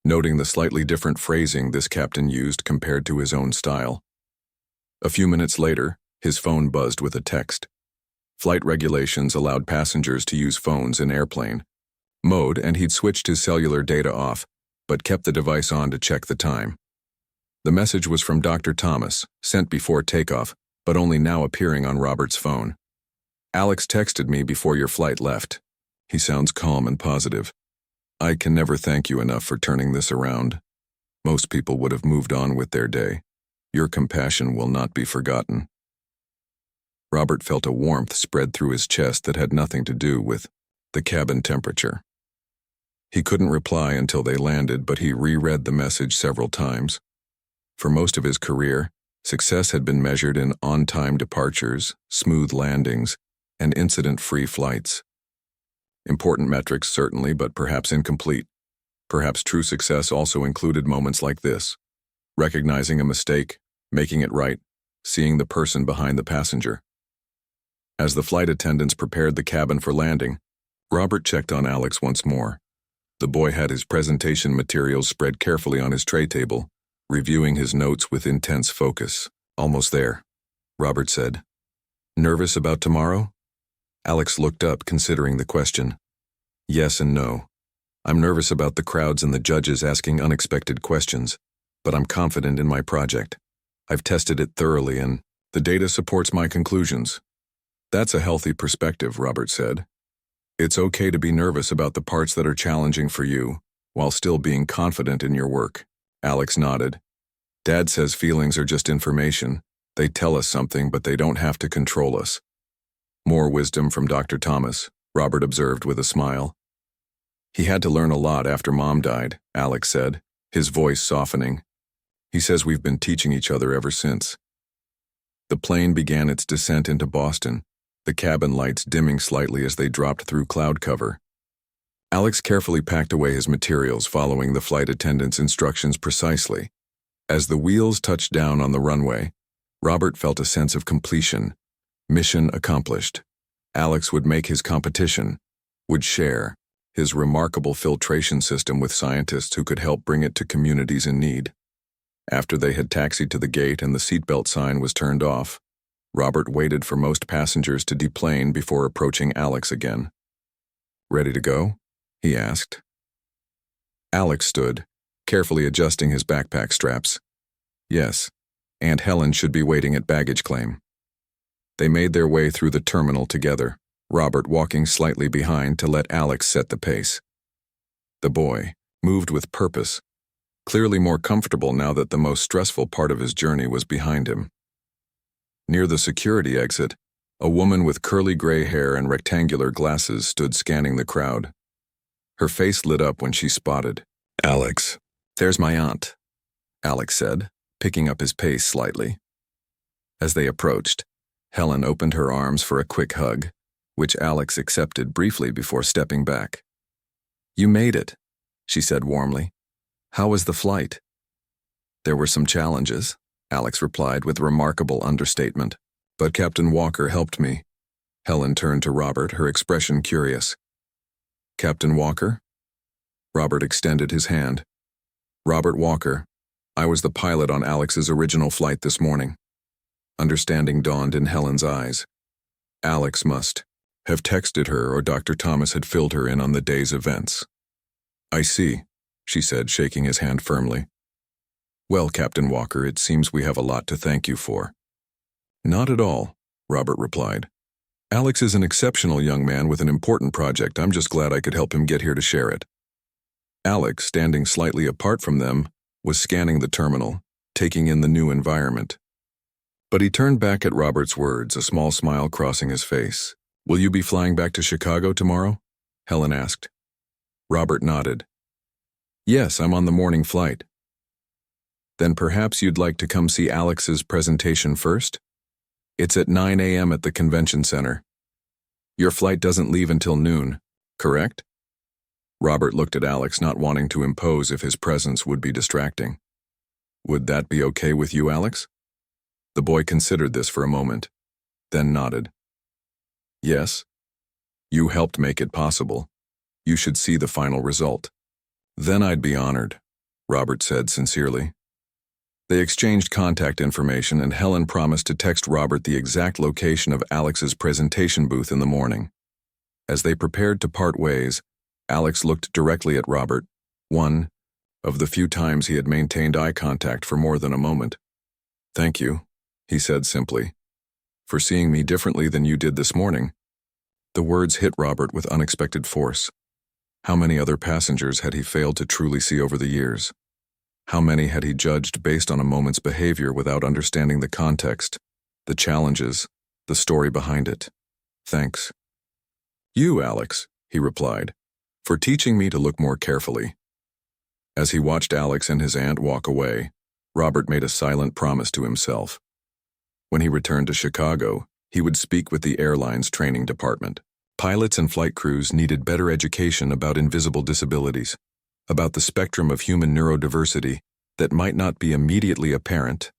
noting the slightly different phrasing this captain used compared to his own style. A few minutes later, his phone buzzed with a text. Flight regulations allowed passengers to use phones in airplane mode, and he'd switched his cellular data off, but kept the device on to check the time. The message was from Dr. Thomas, sent before takeoff, but only now appearing on Robert's phone. "Alex texted me before your flight left." He sounds calm and positive. "I can never thank you enough for turning this around. Most people would have moved on with their day. Your compassion will not be forgotten." Robert felt a warmth spread through his chest that had nothing to do with the cabin temperature. He couldn't reply until they landed, but he reread the message several times. For most of his career, success had been measured in on-time departures, smooth landings, and incident-free flights. Important metrics, certainly, but perhaps incomplete. Perhaps true success also included moments like this: recognizing a mistake, making it right, seeing the person behind the passenger. As the flight attendants prepared the cabin for landing, Robert checked on Alex once more. The boy had his presentation materials spread carefully on his tray table, reviewing his notes with intense focus. "Almost there," Robert said. "Nervous about tomorrow?" Alex looked up, considering the question. "Yes and no. I'm nervous about the crowds and the judges asking unexpected questions, but I'm confident in my project. I've tested it thoroughly and the data supports my conclusions." "That's a healthy perspective," Robert said. "It's okay to be nervous about the parts that are challenging for you, while still being confident in your work." Alex nodded. "Dad says feelings are just information. They tell us something, but they don't have to control us." "More wisdom from Dr. Thomas," Robert observed with a smile. "He had to learn a lot after Mom died," Alex said, his voice softening. "He says we've been teaching each other ever since." The plane began its descent into Boston, the cabin lights dimming slightly as they dropped through cloud cover. Alex carefully packed away his materials, following the flight attendant's instructions precisely. As the wheels touched down on the runway, Robert felt a sense of completion. Mission accomplished. Alex would make his competition, would share his remarkable filtration system with scientists who could help bring it to communities in need. After they had taxied to the gate and the seatbelt sign was turned off, Robert waited for most passengers to deplane before approaching Alex again. "Ready to go?" he asked. Alex stood, carefully adjusting his backpack straps. "Yes, Aunt Helen should be waiting at baggage claim." They made their way through the terminal together, Robert walking slightly behind to let Alex set the pace. The boy moved with purpose, clearly more comfortable now that the most stressful part of his journey was behind him. Near the security exit, a woman with curly gray hair and rectangular glasses stood scanning the crowd. Her face lit up when she spotted Alex. "There's my aunt," Alex said, picking up his pace slightly. As they approached, Helen opened her arms for a quick hug, which Alex accepted briefly before stepping back. "You made it," she said warmly. "How was the flight?" "There were some challenges," Alex replied with remarkable understatement. "But Captain Walker helped me." Helen turned to Robert, her expression curious. "Captain Walker?" Robert extended his hand. "Robert Walker. I was the pilot on Alex's original flight this morning." Understanding dawned in Helen's eyes. Alex must have texted her, or Dr. Thomas had filled her in on the day's events. "I see," she said, shaking his hand firmly. "Well, Captain Walker, it seems we have a lot to thank you for." "Not at all," Robert replied. "Alex is an exceptional young man with an important project. I'm just glad I could help him get here to share it." Alex, standing slightly apart from them, was scanning the terminal, taking in the new environment. But he turned back at Robert's words, a small smile crossing his face. "Will you be flying back to Chicago tomorrow?" Helen asked. Robert nodded. "Yes, I'm on the morning flight." "Then perhaps you'd like to come see Alex's presentation first? It's at 9 a.m. at the convention center. Your flight doesn't leave until noon, correct?" Robert looked at Alex, not wanting to impose if his presence would be distracting. "Would that be okay with you, Alex?" The boy considered this for a moment, then nodded. "Yes. You helped make it possible. You should see the final result." "Then I'd be honored," Robert said sincerely. They exchanged contact information, and Helen promised to text Robert the exact location of Alex's presentation booth in the morning. As they prepared to part ways, Alex looked directly at Robert. "One, of the few times he had maintained eye contact for more than a moment. "Thank you," he said simply, "for seeing me differently than you did this morning." The words hit Robert with unexpected force. How many other passengers had he failed to truly see over the years? How many had he judged based on a moment's behavior without understanding the context, the challenges, the story behind it? "Thanks." "You, Alex," he replied, "for teaching me to look more carefully." As he watched Alex and his aunt walk away, Robert made a silent promise to himself. When he returned to Chicago, he would speak with the airline's training department. Pilots and flight crews needed better education about invisible disabilities, about the spectrum of human neurodiversity that might not be immediately apparent,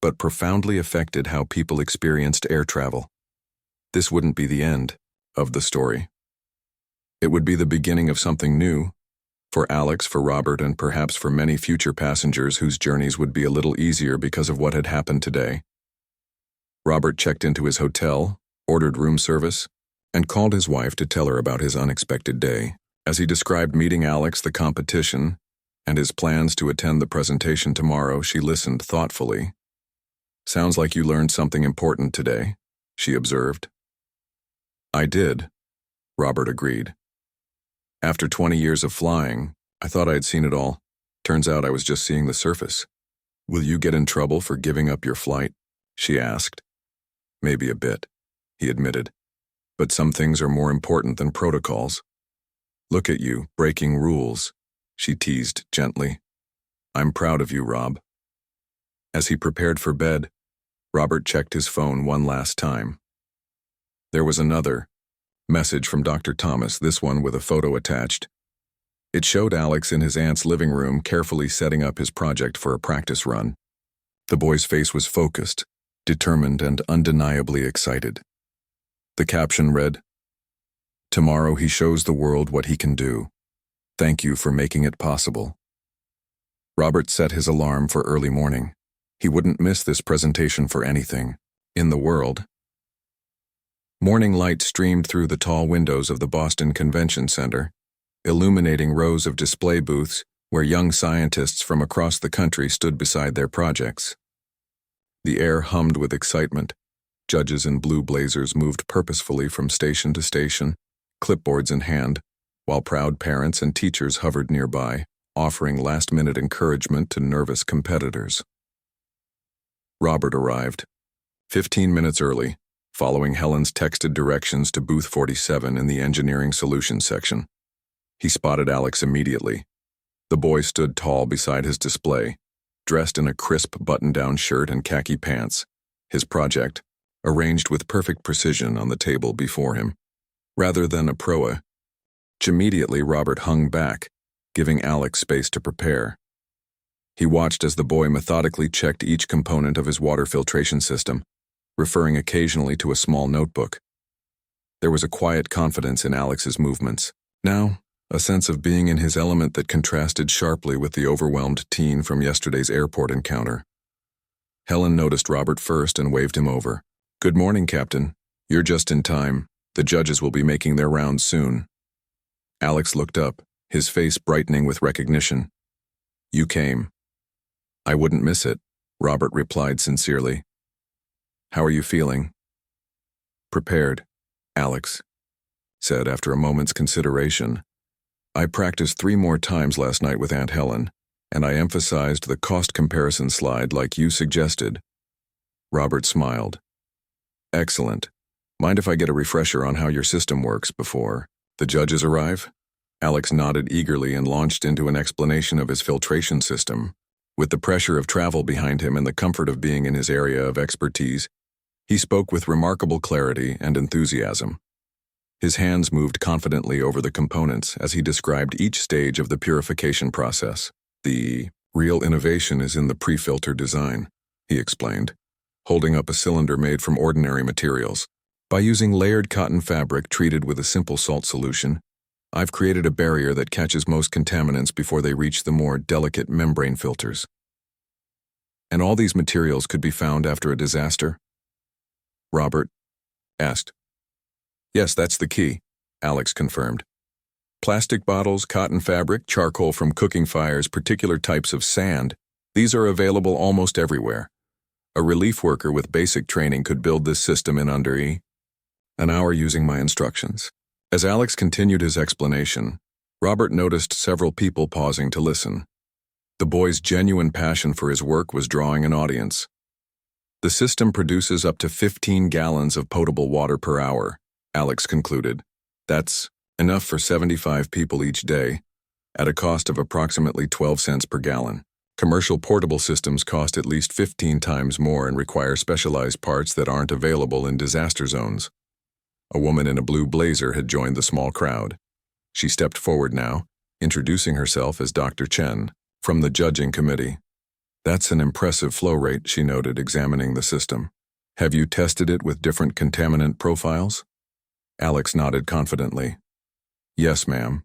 but profoundly affected how people experienced air travel. This wouldn't be the end of the story. It would be the beginning of something new, for Alex, for Robert, and perhaps for many future passengers whose journeys would be a little easier because of what had happened today. Robert checked into his hotel, ordered room service, and called his wife to tell her about his unexpected day. As he described meeting Alex, the competition, and his plans to attend the presentation tomorrow, she listened thoughtfully. "Sounds like you learned something important today," she observed. "I did," Robert agreed. "After 20 years of flying, I thought I had seen it all. Turns out I was just seeing the surface." "Will you get in trouble for giving up your flight?" she asked. "Maybe a bit," he admitted. "But some things are more important than protocols. Look at you, breaking rules," she teased gently. "I'm proud of you, Rob." As he prepared for bed, Robert checked his phone one last time. There was another message from Dr. Thomas, this one with a photo attached. It showed Alex in his aunt's living room carefully setting up his project for a practice run. The boy's face was focused, determined, and undeniably excited. The caption read, "Tomorrow he shows the world what he can do. Thank you for making it possible." Robert set his alarm for early morning. He wouldn't miss this presentation for anything in the world. Morning light streamed through the tall windows of the Boston Convention Center, illuminating rows of display booths where young scientists from across the country stood beside their projects. The air hummed with excitement. Judges in blue blazers moved purposefully from station to station, clipboards in hand, while proud parents and teachers hovered nearby, offering last-minute encouragement to nervous competitors. Robert arrived, 15 minutes early, following Helen's texted directions to booth 47 in the Engineering Solutions section. He spotted Alex immediately. The boy stood tall beside his display, dressed in a crisp button-down shirt and khaki pants, his project arranged with perfect precision on the table before him. Rather than a proa, immediately Robert hung back, giving Alex space to prepare. He watched as the boy methodically checked each component of his water filtration system, referring occasionally to a small notebook. There was a quiet confidence in Alex's movements. Now, a sense of being in his element that contrasted sharply with the overwhelmed teen from yesterday's airport encounter. Helen noticed Robert first and waved him over. "Good morning, Captain. You're just in time. The judges will be making their rounds soon." Alex looked up, his face brightening with recognition. "You came." "I wouldn't miss it," Robert replied sincerely. "How are you feeling?" "Prepared," Alex said after a moment's consideration. "I practiced 3 more times last night with Aunt Helen, and I emphasized the cost comparison slide like you suggested." Robert smiled. "Excellent. Mind if I get a refresher on how your system works before the judges arrive?" Alex nodded eagerly and launched into an explanation of his filtration system. With the pressure of travel behind him and the comfort of being in his area of expertise, he spoke with remarkable clarity and enthusiasm. His hands moved confidently over the components as he described each stage of the purification process. "The real innovation is in the pre-filter design," he explained, holding up a cylinder made from ordinary materials. "By using layered cotton fabric treated with a simple salt solution, I've created a barrier that catches most contaminants before they reach the more delicate membrane filters." "And all these materials could be found after a disaster?" Robert asked. "Yes, that's the key," Alex confirmed. Plastic bottles, cotton fabric, charcoal from cooking fires, particular types of sand, these are available almost everywhere. A relief worker with basic training could build this system in under an hour using my instructions. As Alex continued his explanation, Robert noticed several people pausing to listen. The boy's genuine passion for his work was drawing an audience. The system produces up to 15 gallons of potable water per hour, Alex concluded. That's enough for 75 people each day, at a cost of approximately 12 cents per gallon. Commercial portable systems cost at least 15 times more and require specialized parts that aren't available in disaster zones. A woman in a blue blazer had joined the small crowd. She stepped forward now, introducing herself as Dr. Chen, from the judging committee. That's an impressive flow rate, she noted, examining the system. Have you tested it with different contaminant profiles? Alex nodded confidently. Yes, ma'am.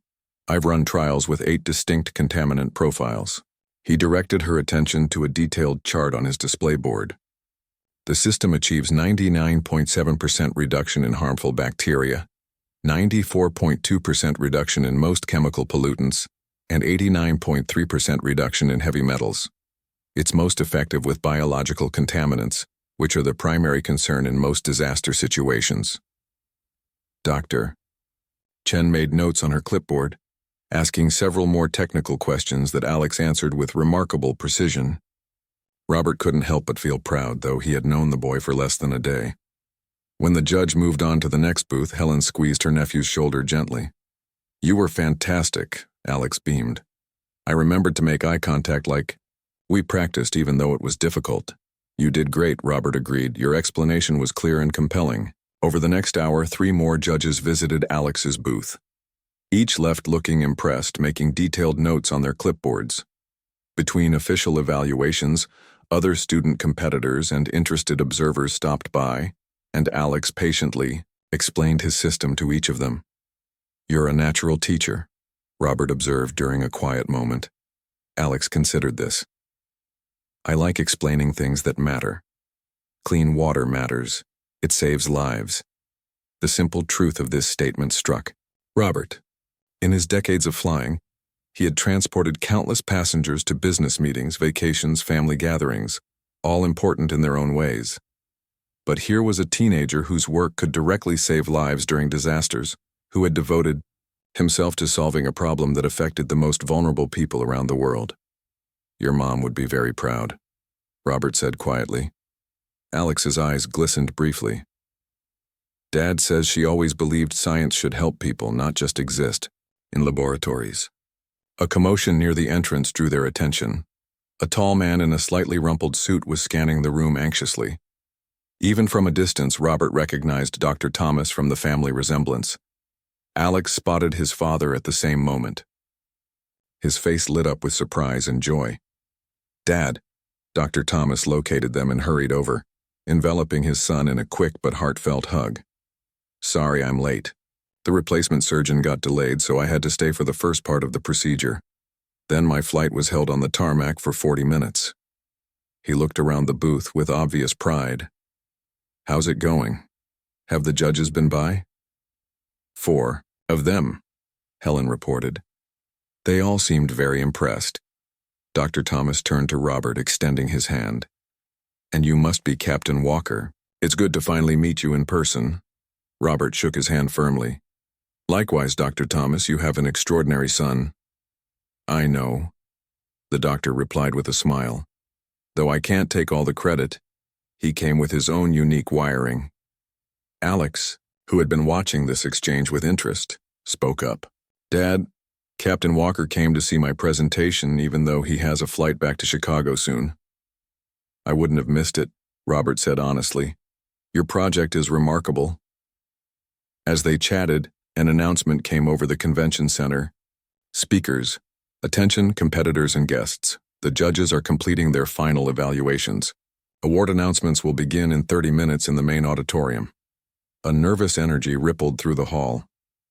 I've run trials with 8 distinct contaminant profiles. He directed her attention to a detailed chart on his display board. The system achieves 99.7% reduction in harmful bacteria, 94.2% reduction in most chemical pollutants, and 89.3% reduction in heavy metals. It's most effective with biological contaminants, which are the primary concern in most disaster situations. Dr. Chen made notes on her clipboard, asking several more technical questions that Alex answered with remarkable precision. Robert couldn't help but feel proud, though he had known the boy for less than a day. When the judge moved on to the next booth, Helen squeezed her nephew's shoulder gently. You were fantastic, Alex beamed. I remembered to make eye contact like, we practiced even though it was difficult. You did great, Robert agreed. Your explanation was clear and compelling. Over the next hour, 3 more judges visited Alex's booth. Each left looking impressed, making detailed notes on their clipboards. Between official evaluations, other student competitors and interested observers stopped by, and Alex patiently explained his system to each of them. You're a natural teacher, Robert observed during a quiet moment. Alex considered this. I like explaining things that matter. Clean water matters. It saves lives. The simple truth of this statement struck Robert. In his decades of flying, he had transported countless passengers to business meetings, vacations, family gatherings, all important in their own ways. But here was a teenager whose work could directly save lives during disasters, who had devoted himself to solving a problem that affected the most vulnerable people around the world. Your mom would be very proud, Robert said quietly. Alex's eyes glistened briefly. Dad says she always believed science should help people, not just exist in laboratories. A commotion near the entrance drew their attention. A tall man in a slightly rumpled suit was scanning the room anxiously. Even from a distance, Robert recognized Dr. Thomas from the family resemblance. Alex spotted his father at the same moment. His face lit up with surprise and joy. Dad, Dr. Thomas located them and hurried over, enveloping his son in a quick but heartfelt hug. Sorry I'm late. The replacement surgeon got delayed, so I had to stay for the first part of the procedure. Then my flight was held on the tarmac for 40 minutes. He looked around the booth with obvious pride. How's it going? Have the judges been by? 4 of them, Helen reported. They all seemed very impressed. Dr. Thomas turned to Robert, extending his hand. And you must be Captain Walker. It's good to finally meet you in person. Robert shook his hand firmly. Likewise, Dr. Thomas, you have an extraordinary son. I know, the doctor replied with a smile. Though I can't take all the credit, he came with his own unique wiring. Alex, who had been watching this exchange with interest, spoke up. Dad, Captain Walker came to see my presentation even though he has a flight back to Chicago soon. I wouldn't have missed it, Robert said honestly. Your project is remarkable. As they chatted, an announcement came over the convention center. Speakers, attention competitors and guests. The judges are completing their final evaluations. Award announcements will begin in 30 minutes in the main auditorium. A nervous energy rippled through the hall.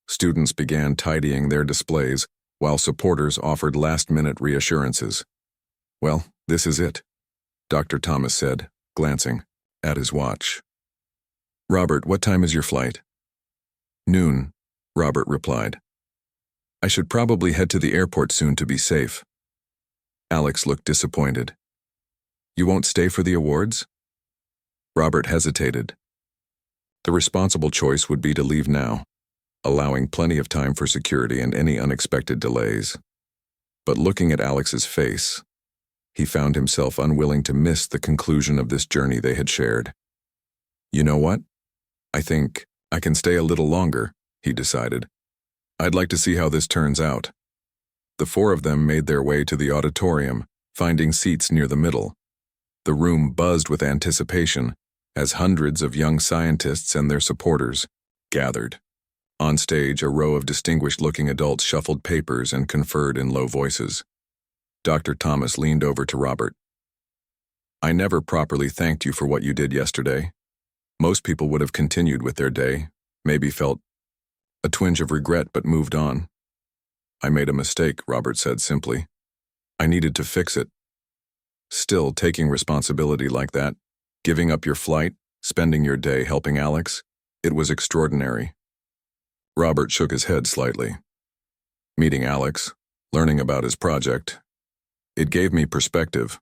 Students began tidying their displays, while supporters offered last-minute reassurances. Well, this is it, Dr. Thomas said, glancing at his watch. Robert, what time is your flight? Noon, Robert replied. I should probably head to the airport soon to be safe. Alex looked disappointed. You won't stay for the awards? Robert hesitated. The responsible choice would be to leave now, allowing plenty of time for security and any unexpected delays. But looking at Alex's face, he found himself unwilling to miss the conclusion of this journey they had shared. You know what? I think I can stay a little longer, he decided. I'd like to see how this turns out. The four of them made their way to the auditorium, finding seats near the middle. The room buzzed with anticipation as hundreds of young scientists and their supporters gathered. On stage, a row of distinguished-looking adults shuffled papers and conferred in low voices. Dr. Thomas leaned over to Robert. I never properly thanked you for what you did yesterday. Most people would have continued with their day, maybe felt a twinge of regret but moved on. I made a mistake, Robert said simply. I needed to fix it. Still, taking responsibility like that, giving up your flight, spending your day helping Alex, it was extraordinary. Robert shook his head slightly. Meeting Alex, learning about his project, it gave me perspective.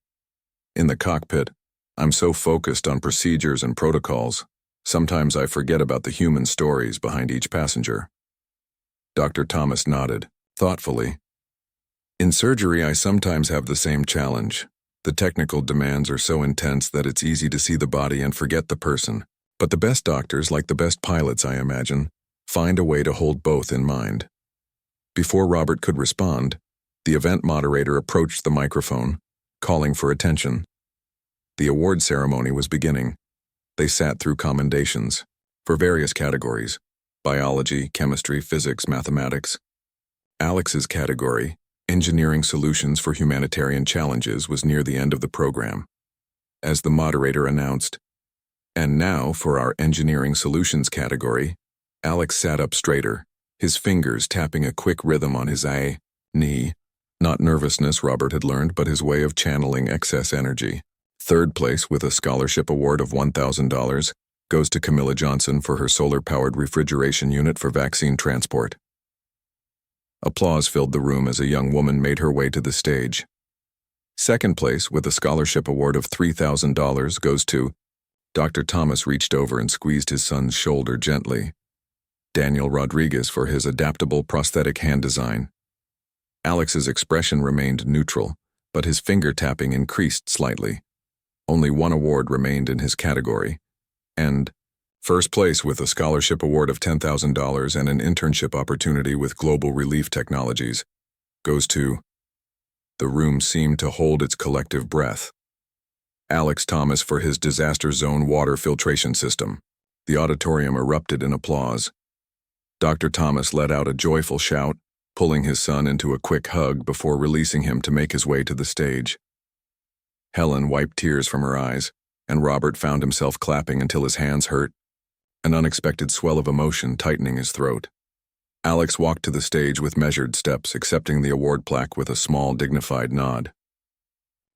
In the cockpit, I'm so focused on procedures and protocols, sometimes I forget about the human stories behind each passenger. Dr. Thomas nodded, thoughtfully. In surgery, I sometimes have the same challenge. The technical demands are so intense that it's easy to see the body and forget the person. But the best doctors, like the best pilots, I imagine, find a way to hold both in mind. Before Robert could respond, the event moderator approached the microphone, calling for attention. The award ceremony was beginning. They sat through commendations for various categories: biology, chemistry, physics, mathematics. Alex's category, engineering solutions for humanitarian challenges, was near the end of the program. As the moderator announced, and now for our engineering solutions category, Alex sat up straighter, his fingers tapping a quick rhythm on his knee. Not nervousness, Robert had learned, but his way of channeling excess energy. Third place, with a scholarship award of $1,000, goes to Camilla Johnson for her solar-powered refrigeration unit for vaccine transport. Applause filled the room as a young woman made her way to the stage. Second place, with a scholarship award of $3,000, goes to Dr. Thomas reached over and squeezed his son's shoulder gently. Daniel Rodriguez for his adaptable prosthetic hand design. Alex's expression remained neutral, but his finger-tapping increased slightly. Only one award remained in his category, and first place with a scholarship award of $10,000 and an internship opportunity with Global Relief Technologies goes to... The room seemed to hold its collective breath. Alex Thomas for his disaster zone water filtration system. The auditorium erupted in applause. Dr. Thomas let out a joyful shout, pulling his son into a quick hug before releasing him to make his way to the stage. Helen wiped tears from her eyes, and Robert found himself clapping until his hands hurt, an unexpected swell of emotion tightening his throat. Alex walked to the stage with measured steps, accepting the award plaque with a small, dignified nod.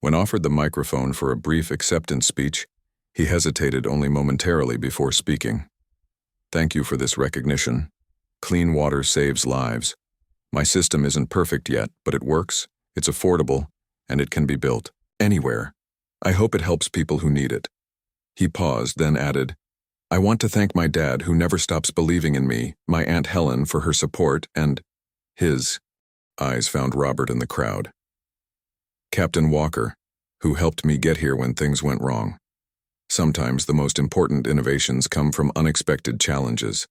When offered the microphone for a brief acceptance speech, he hesitated only momentarily before speaking. Thank you for this recognition. Clean water saves lives. My system isn't perfect yet, but it works, it's affordable, and it can be built anywhere. I hope it helps people who need it. He paused, then added, I want to thank my dad, who never stops believing in me, my Aunt Helen for her support, and his eyes found Robert in the crowd. Captain Walker, who helped me get here when things went wrong. Sometimes the most important innovations come from unexpected challenges.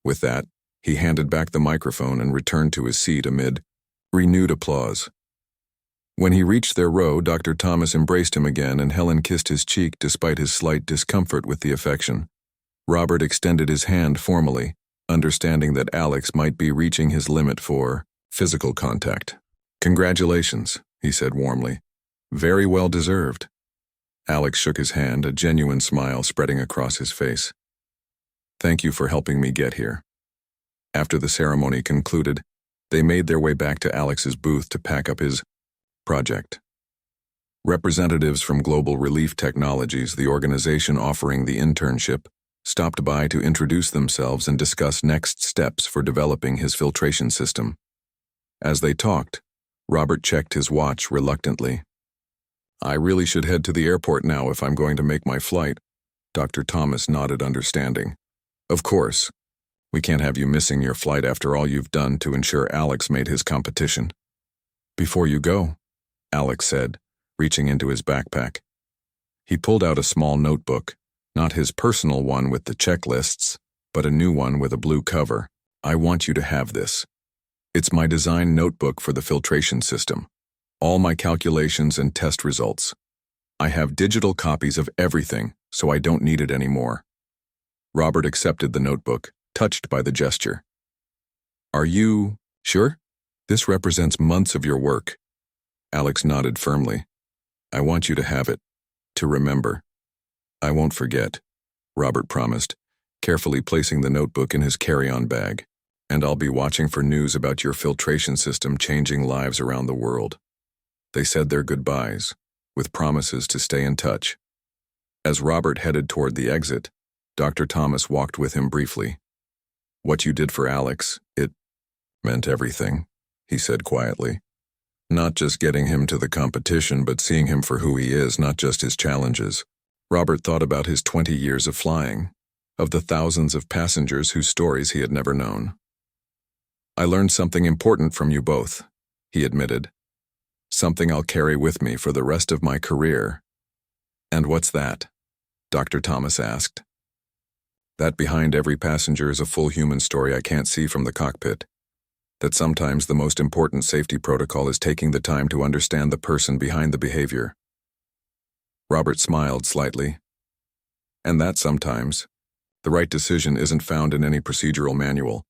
With that, he handed back the microphone and returned to his seat amid renewed applause. When he reached their row, Dr. Thomas embraced him again, and Helen kissed his cheek despite his slight discomfort with the affection. Robert extended his hand formally, understanding that Alex might be reaching his limit for physical contact. Congratulations, he said warmly. Very well deserved. Alex shook his hand, a genuine smile spreading across his face. Thank you for helping me get here. After the ceremony concluded, they made their way back to Alex's booth to pack up his project. Representatives from Global Relief Technologies, the organization offering the internship, stopped by to introduce themselves and discuss next steps for developing his filtration system. As they talked, Robert checked his watch reluctantly. "I really should head to the airport now if I'm going to make my flight." Dr. Thomas nodded understanding. "Of course. We can't have you missing your flight after all you've done to ensure Alex made his competition." "Before you go," Alex said, reaching into his backpack. He pulled out a small notebook, not his personal one with the checklists, but a new one with a blue cover. "I want you to have this. It's my design notebook for the filtration system. All my calculations and test results. I have digital copies of everything, so I don't need it anymore." Robert accepted the notebook, touched by the gesture. "Are you sure? This represents months of your work." Alex nodded firmly. "I want you to have it, to remember." "I won't forget," Robert promised, carefully placing the notebook in his carry-on bag. "And I'll be watching for news about your filtration system changing lives around the world." They said their goodbyes, with promises to stay in touch. As Robert headed toward the exit, Dr. Thomas walked with him briefly. "What you did for Alex, it meant everything," he said quietly. "Not just getting him to the competition, but seeing him for who he is, not just his challenges." Robert thought about his 20 years of flying, of the thousands of passengers whose stories he had never known. "I learned something important from you both," he admitted. "Something I'll carry with me for the rest of my career." "And what's that?" Dr. Thomas asked. "That behind every passenger is a full human story I can't see from the cockpit. That sometimes the most important safety protocol is taking the time to understand the person behind the behavior." Robert smiled slightly. "And that sometimes the right decision isn't found in any procedural manual."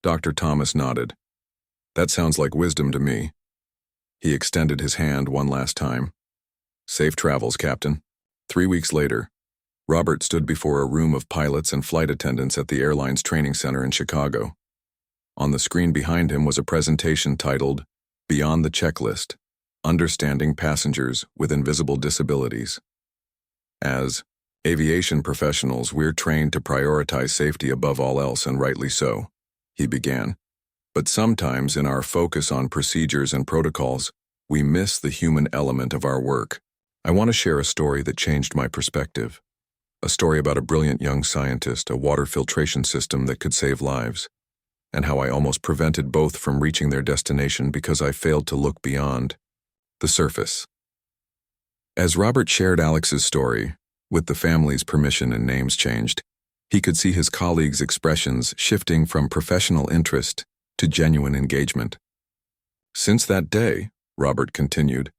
Dr. Thomas nodded. "That sounds like wisdom to me." He extended his hand one last time. "Safe travels, Captain." 3 weeks later, Robert stood before a room of pilots and flight attendants at the airline's training center in Chicago. On the screen behind him was a presentation titled, "Beyond the Checklist: Understanding Passengers with Invisible Disabilities." As aviation professionals, we're trained to prioritize safety above all else, and rightly so, he began. But sometimes in our focus on procedures and protocols, we miss the human element of our work. I want to share a story that changed my perspective. A story about a brilliant young scientist, a water filtration system that could save lives, and how I almost prevented both from reaching their destination because I failed to look beyond the surface. As Robert shared Alex's story, with the family's permission and names changed, he could see his colleagues' expressions shifting from professional interest to genuine engagement. "Since that day," Robert continued,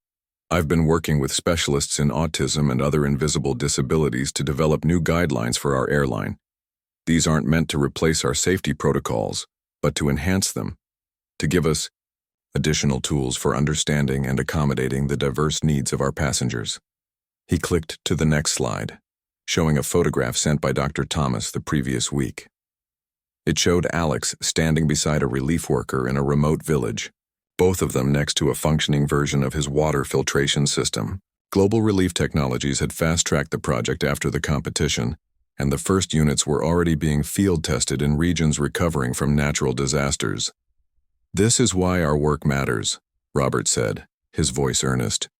"I've been working with specialists in autism and other invisible disabilities to develop new guidelines for our airline. These aren't meant to replace our safety protocols, but to enhance them, to give us additional tools for understanding and accommodating the diverse needs of our passengers." He clicked to the next slide, showing a photograph sent by Dr. Thomas the previous week. It showed Alex standing beside a relief worker in a remote village, both of them next to a functioning version of his water filtration system. Global Relief Technologies had fast-tracked the project after the competition, and the first units were already being field-tested in regions recovering from natural disasters. "This is why our work matters," Robert said, his voice earnest.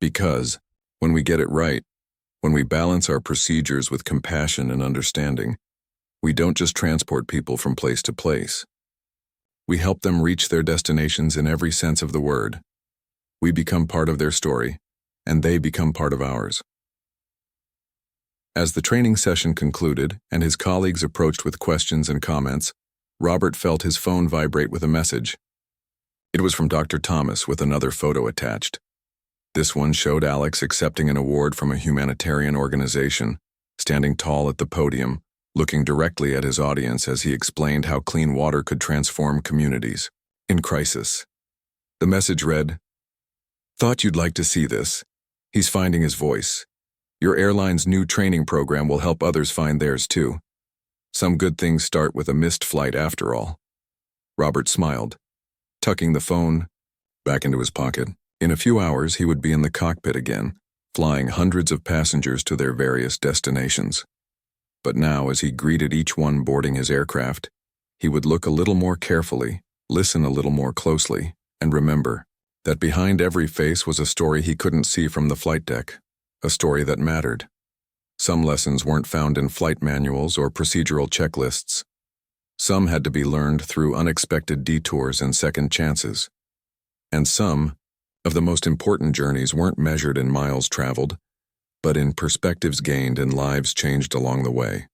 "Because, when we get it right, when we balance our procedures with compassion and understanding, we don't just transport people from place to place. We help them reach their destinations in every sense of the word. We become part of their story, and they become part of ours." As the training session concluded and his colleagues approached with questions and comments, Robert felt his phone vibrate with a message. It was from Dr. Thomas with another photo attached. This one showed Alex accepting an award from a humanitarian organization, standing tall at the podium, looking directly at his audience as he explained how clean water could transform communities in crisis. The message read, "Thought you'd like to see this. He's finding his voice. Your airline's new training program will help others find theirs too. Some good things start with a missed flight after all." Robert smiled, tucking the phone back into his pocket. In a few hours, he would be in the cockpit again, flying hundreds of passengers to their various destinations. But now, as he greeted each one boarding his aircraft, he would look a little more carefully, Listen a little more closely, and remember that behind every face was a story he couldn't see from the flight deck, a story that mattered. Some lessons weren't found in flight manuals or procedural checklists. Some had to be learned through unexpected detours and second chances. And some of the most important journeys weren't measured in miles traveled, but in perspectives gained and lives changed along the way.